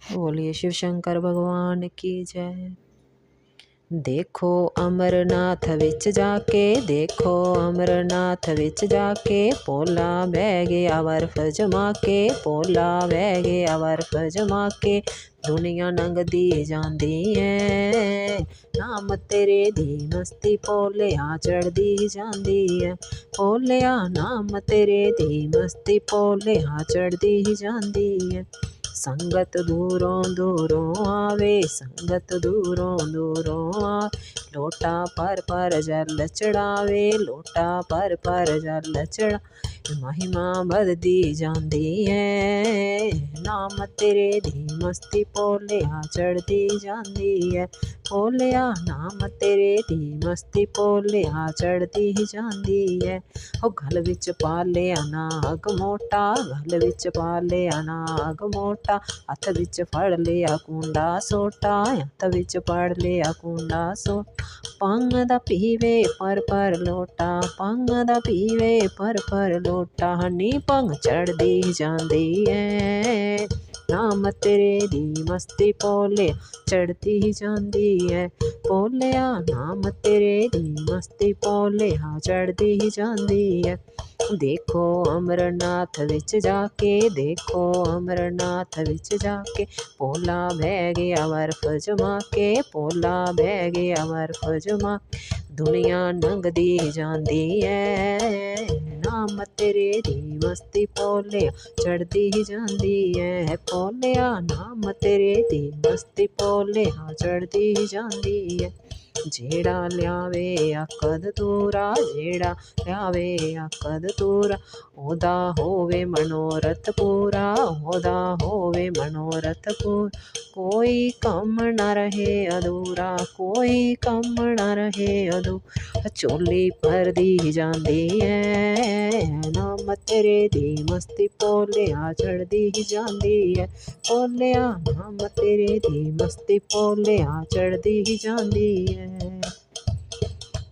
बोलिए शिव शंकर भगवान की जय। देखो अमरनाथ विच जाके, देखो अमरनाथ विच जाके, भोला बह गया बर्फ जमा के, भोला बह गया बर्फ जमा के। दुनिया लंघदी जांदी है, नाम तेरे दी मस्ती भोलिया चढ़दी जांदी है। भोलिया नाम तेरे दी मस्ती भोलिया चढ़दी जांदी है। संगत दूरों दूरों आवे, संगत दूरों दूरों आवे। लोटा पर जल चढ़ावे, लोटा पर जल चढ़ा। महिमा बधदी जांदी है, नाम तेरे दी मस्ती भोलिया चढ़दी जांदी है। भोलिया नाम तेरे दी मस्ती भोलिया चढ़दी जांदी है। ओ गल विच पा लिया नाग मोटा, गल विच पा लिया नाग मोटा। हत्थ विच फड़ लिया कूंडा सोटा, हत्थ विच फड़ लिया कूंडा सोटा। भंग दा पीवे पर लोटा, भंग दा पीवे पर लोटा। नी भंग चढ़दी जांदी है, नाम तेरे दी मस्ती भोलिया चढ़दी जांदी है। भोलिया नाम तेरे दी मस्ती भोलिया चढ़दी जांदी है। देखो अमरनाथ विच जाके, देखो अमरनाथ विच जाके, भोला बह गया बर्फ जमा के, भोला बह गया बर्फ जमा। दुनिया लंघदी जांदी है, नाम तेरे दी मस्ती भोलिया चढ़दी जांदी है। भोलिया नाम तेरे दी मस्ती भोलिया चढ़दी जांदी है। जेड़ा लियावे आकद तूरा, जेड़ा लियावे आकद तूरा। ओदा होवे मनोरथ पूरा, ओदा होवे मनोरथ पूरा। कोई कम न रहे अधूरा, कोई कम न रहे अधूरा। झोली भरदी जांदी है, नाम तेरे दी मस्ती भोलिया चढ़दी जांदी है। भोलिया नाम तेरे दी मस्ती भोलिया चढ़दी जांदी है।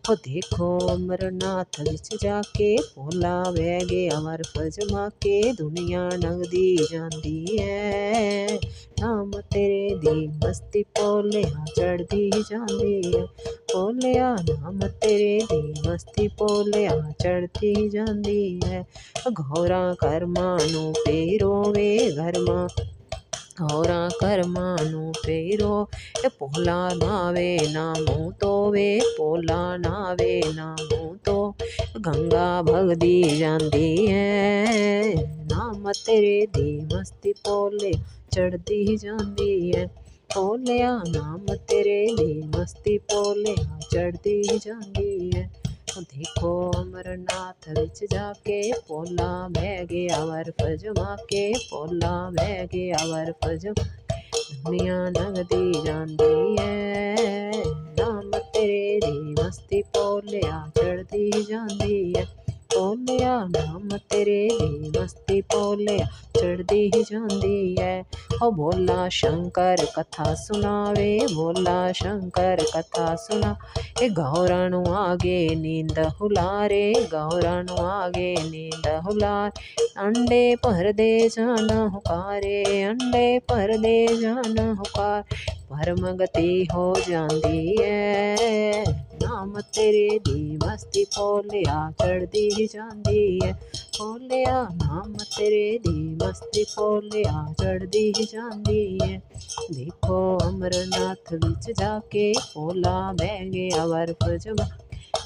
ओ देखो अमरनाथ विच जाके, भोला बह गया बर्फ जमा के। दुनिया लंघदी जांदी है, नाम तेरे दी मस्ती भोलिया चढ़दी जांदी है। भोलिया नाम तेरे दी मस्ती भोलिया चढ़दी जांदी है। घोरा कर्मां नूं पेरोवे, घरमा होरा कर्मां नूं पेरो। भोला नावे ना मूंह धोवे, भोला नावे ना मूंह धो। गंगा भगदी जांदी है, नाम तेरे दी मस्ती भोलिया चढ़दी जांदी है। भोलिया नाम तेरे दी मस्ती भोलिया चढ़दी जांदी है। देखो अमरनाथ विच जाके, भोला बह गया बर्फ जमा के, भोला बह गया बर्फ जमा। दुनिया लंघदी जांदी है, नाम तेरे दी मस्ती भोलिया चढ़दी जांदी है। भोलिया नाम तेरे दी मस्ती भोलिया चढ़दी जांदी है। ओ भोला शंकर कथा सुनावे, भोला शंकर कथा सुना। ए गौरां नूं आगे नींद हुलारे, गौरां नूं आगे नींद हुलारे। अंडे भरदे जान हुकारे, अंडे भरदे जान हुकारे। भरमगति हो जांदी है, नाम तेरे दी मस्ती भोलिया चढ़दी जांदी है। भोलिया नाम तेरे दी मस्ती भोलिया चढ़दी जांदी है। देखो अमरनाथ विच जाके, भोला बह गया बर्फ जमा।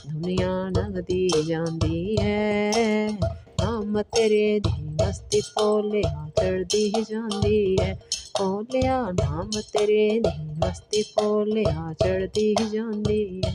दुनिया लंघदी जांदी है, नाम तेरे दी मस्ती भोलिया चढ़दी जांदी है। भोलिया नाम तेरे दी मस्ती भोलिया चढ़दी जांदी है।